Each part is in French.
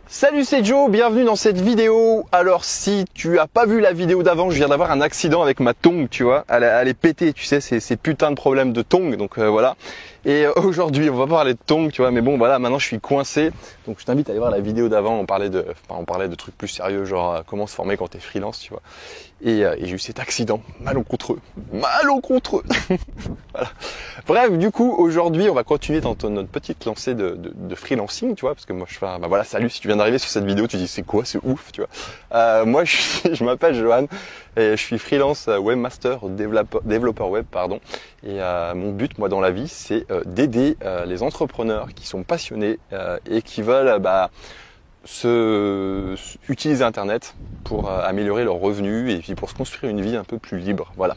Salut, c'est Joe, bienvenue dans cette vidéo. Alors si tu as pas vu la vidéo d'avant, je viens d'avoir un accident avec ma tongue, tu vois. Elle est pétée, tu sais, ces putains de problèmes de tongue, donc voilà. Et aujourd'hui, on va parler de tongue, tu vois, mais bon voilà, maintenant je suis coincé. Donc je t'invite à aller voir la vidéo d'avant, on parlait de trucs plus sérieux, genre comment se former quand t'es freelance, tu vois. Et j'ai eu cet accident, malencontreux. Voilà. Bref, du coup, aujourd'hui, on va continuer dans notre petite lancée de freelancing, tu vois, parce que moi, voilà, salut, si tu viens d'arriver sur cette vidéo, tu dis, c'est quoi, c'est ouf, tu vois. Moi, je m'appelle Johan, et je suis freelance webmaster, développeur web, pardon. Et mon but, moi, dans la vie, c'est d'aider les entrepreneurs qui sont passionnés et qui veulent, utiliser Internet pour améliorer leurs revenus et puis pour se construire une vie un peu plus libre. Voilà.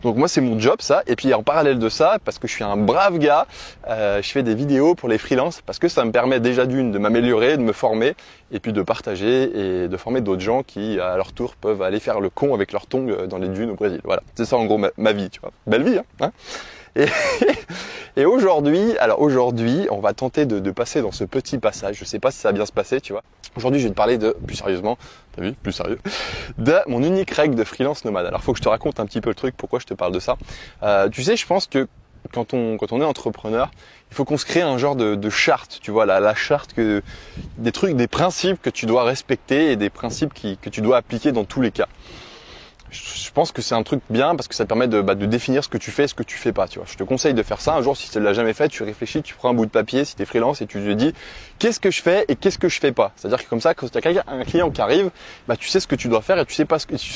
Donc moi c'est mon job ça, et puis en parallèle de ça, parce que je suis un brave gars, je fais des vidéos pour les freelances parce que ça me permet déjà d'une de m'améliorer, de me former et puis de partager et de former d'autres gens qui à leur tour peuvent aller faire le con avec leur tongue dans les dunes au Brésil. Voilà, c'est ça en gros ma vie, tu vois. Belle vie hein. Et aujourd'hui, on va tenter de passer dans ce petit passage. Je sais pas si ça va bien se passer, tu vois. Aujourd'hui, je vais te parler plus sérieusement, t'as vu, plus sérieux, de mon unique règle de freelance nomade. Alors, faut que je te raconte un petit peu le truc, pourquoi je te parle de ça. Tu sais, je pense que quand on est entrepreneur, il faut qu'on se crée un genre de charte, tu vois, la charte des principes que tu dois respecter et des principes que tu dois appliquer dans tous les cas. Je pense que c'est un truc bien parce que ça te permet de définir ce que tu fais et ce que tu fais pas, tu vois. Je te conseille de faire ça. Un jour, si tu ne l'as jamais fait, tu réfléchis, tu prends un bout de papier si tu es freelance et tu te dis qu'est-ce que je fais et qu'est-ce que je fais pas. C'est-à-dire que comme ça, quand tu as un client qui arrive, tu sais ce que tu dois faire et tu sais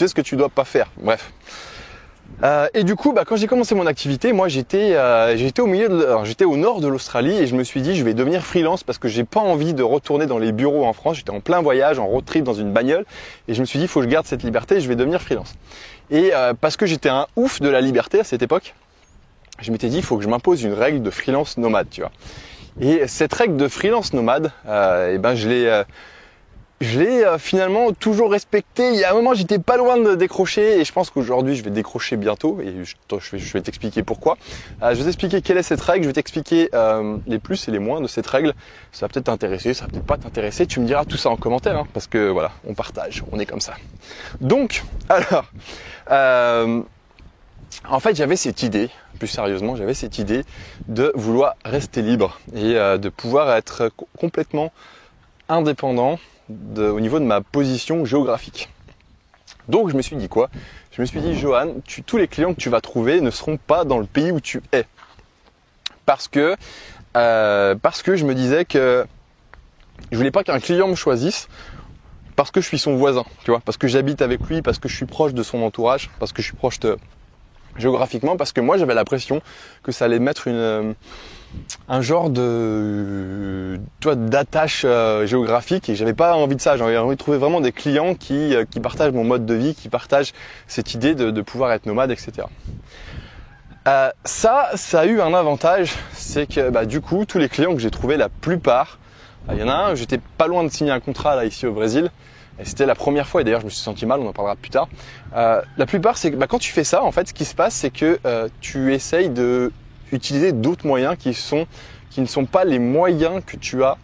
ce que tu dois pas faire. Bref. Et du coup, quand j'ai commencé mon activité, moi j'étais au nord de l'Australie et je me suis dit je vais devenir freelance parce que j'ai pas envie de retourner dans les bureaux en France. J'étais en plein voyage, en road trip dans une bagnole et je me suis dit il faut que je garde cette liberté et je vais devenir freelance. Et parce que j'étais un ouf de la liberté à cette époque, je m'étais dit il faut que je m'impose une règle de freelance nomade, tu vois. Et cette règle de freelance nomade, je l'ai finalement toujours respecté. Il y a un moment, j'étais pas loin de décrocher et je pense qu'aujourd'hui, je vais décrocher bientôt et je vais t'expliquer pourquoi. Je vais t'expliquer quelle est cette règle, je vais t'expliquer les plus et les moins de cette règle. Ça va peut-être t'intéresser, ça va peut-être pas t'intéresser. Tu me diras tout ça en commentaire hein, parce que voilà, on partage, on est comme ça. Donc, alors, en fait, j'avais cette idée, plus sérieusement, de vouloir rester libre et de pouvoir être complètement indépendant au niveau de ma position géographique. Donc je me suis dit quoi ? Je me suis dit Johan, tous les clients que tu vas trouver ne seront pas dans le pays où tu es. Parce que je me disais que je voulais pas qu'un client me choisisse parce que je suis son voisin, tu vois, parce que j'habite avec lui, parce que je suis proche de son entourage, parce que je suis proche géographiquement, parce que moi j'avais l'impression que ça allait mettre un genre d'attache géographique et j'avais pas envie de ça. J'avais envie de trouver vraiment des clients qui partagent mon mode de vie, qui partagent cette idée de pouvoir être nomade, etc. Ça a eu un avantage, c'est que du coup tous les clients que j'ai trouvés, la plupart, il y en a un, j'étais pas loin de signer un contrat là ici au Brésil. Et c'était la première fois, et d'ailleurs je me suis senti mal, on en parlera plus tard. La plupart, c'est que quand tu fais ça, en fait, ce qui se passe, c'est que tu essayes d'utiliser d'autres moyens qui ne sont pas les moyens que tu as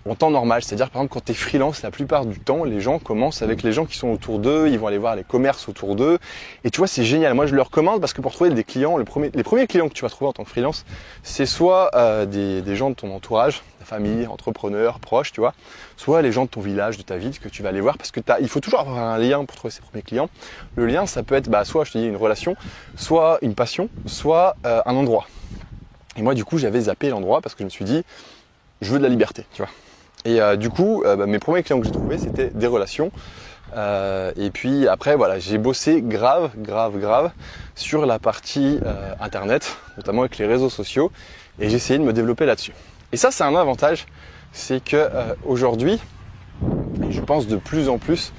en temps normal. C'est-à-dire, par exemple, quand tu es freelance, la plupart du temps, les gens commencent avec les gens qui sont autour d'eux, ils vont aller voir les commerces autour d'eux. Et tu vois, c'est génial. Moi, je le recommande parce que pour trouver des clients, les premiers clients que tu vas trouver en tant que freelance, c'est soit des gens de ton entourage, ta famille, entrepreneurs, proches, tu vois, soit les gens de ton village, de ta ville que tu vas aller voir parce que il faut toujours avoir un lien pour trouver ses premiers clients. Le lien, ça peut être soit, je te dis, une relation, soit une passion, soit un endroit. Et moi, du coup, j'avais zappé l'endroit parce que je me suis dit, je veux de la liberté, tu vois. Et du coup, mes premiers clients que j'ai trouvés, c'était des relations. Et puis après, voilà, j'ai bossé grave sur la partie internet, notamment avec les réseaux sociaux, et j'ai essayé de me développer là-dessus. Et ça, c'est un avantage, c'est que aujourd'hui, et je pense de plus en plus,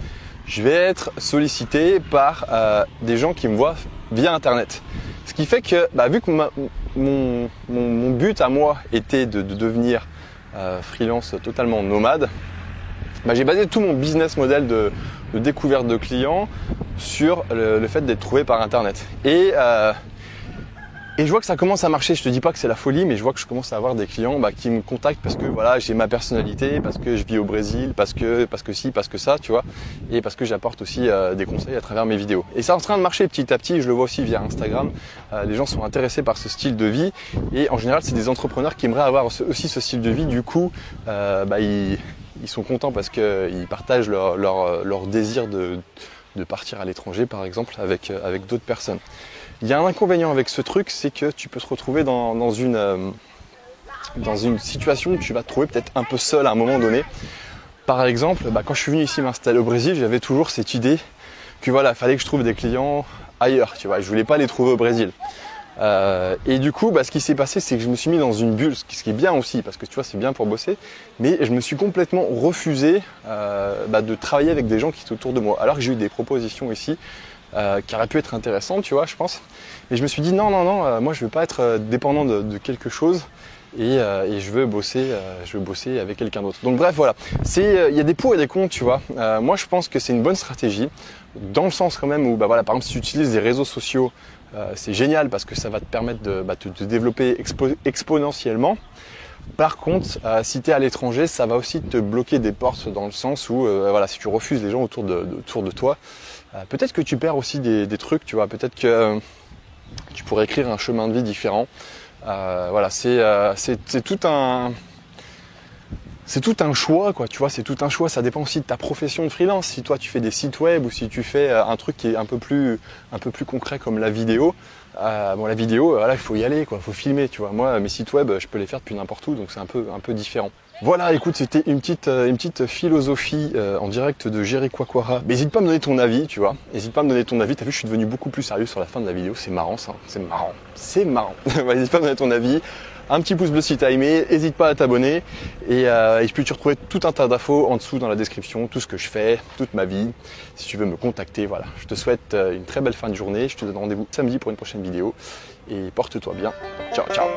je vais être sollicité par des gens qui me voient via internet. Ce qui fait que, vu que mon but à moi était de devenir freelance totalement nomade, j'ai basé tout mon business model de découverte de clients sur le fait d'être trouvé par internet. Et Et je vois que ça commence à marcher, je te dis pas que c'est la folie, mais je vois que je commence à avoir des clients qui me contactent parce que voilà, j'ai ma personnalité, parce que je vis au Brésil, parce que ci, parce que ça, tu vois, et parce que j'apporte aussi des conseils à travers mes vidéos. Et c'est en train de marcher petit à petit, je le vois aussi via Instagram, les gens sont intéressés par ce style de vie, et en général c'est des entrepreneurs qui aimeraient avoir aussi ce style de vie, du coup ils sont contents parce qu'ils partagent leur désir de partir à l'étranger par exemple avec d'autres personnes. Il y a un inconvénient avec ce truc, c'est que tu peux te retrouver dans une situation où tu vas te trouver peut-être un peu seul à un moment donné. Par exemple, quand je suis venu ici m'installer au Brésil, j'avais toujours cette idée que voilà, fallait que je trouve des clients ailleurs, tu vois, je voulais pas les trouver au Brésil. Et du coup, ce qui s'est passé, c'est que je me suis mis dans une bulle, ce qui est bien aussi, parce que tu vois, c'est bien pour bosser, mais je me suis complètement refusé de travailler avec des gens qui sont autour de moi, alors que j'ai eu des propositions ici qui auraient pu être intéressantes, tu vois, je pense. Mais je me suis dit non, moi je veux pas être dépendant de quelque chose et je veux bosser avec quelqu'un d'autre. Donc bref, voilà, il y a des pour et des contre, tu vois. Moi je pense que c'est une bonne stratégie, dans le sens quand même où par exemple si tu utilises les réseaux sociaux, c'est génial parce que ça va te permettre de te développer exponentiellement. Par contre, si tu es à l'étranger, ça va aussi te bloquer des portes dans le sens où si tu refuses les gens autour de toi, peut-être que tu perds aussi des trucs, tu vois, peut-être que tu pourrais écrire un chemin de vie différent. C'est tout un choix, quoi, tu vois, c'est tout un choix, ça dépend aussi de ta profession de freelance. Si toi tu fais des sites web ou si tu fais un truc qui est un peu plus concret comme la vidéo, la vidéo, il faut y aller, quoi, faut filmer, tu vois. Moi, mes sites web, je peux les faire depuis n'importe où, donc c'est un peu différent. Voilà, écoute, c'était une petite philosophie en direct de Jerry Quaquara. Mais n'hésite pas à me donner ton avis, tu vois. N'hésite pas à me donner ton avis. T'as vu, je suis devenu beaucoup plus sérieux sur la fin de la vidéo. C'est marrant, ça. C'est marrant. N'hésite pas à me donner ton avis. Un petit pouce bleu si t'as aimé. N'hésite pas à t'abonner. Et je peux te retrouver tout un tas d'infos en dessous dans la description. Tout ce que je fais, toute ma vie. Si tu veux me contacter, voilà. Je te souhaite une très belle fin de journée. Je te donne rendez-vous samedi pour une prochaine vidéo. Et porte-toi bien. Ciao, ciao.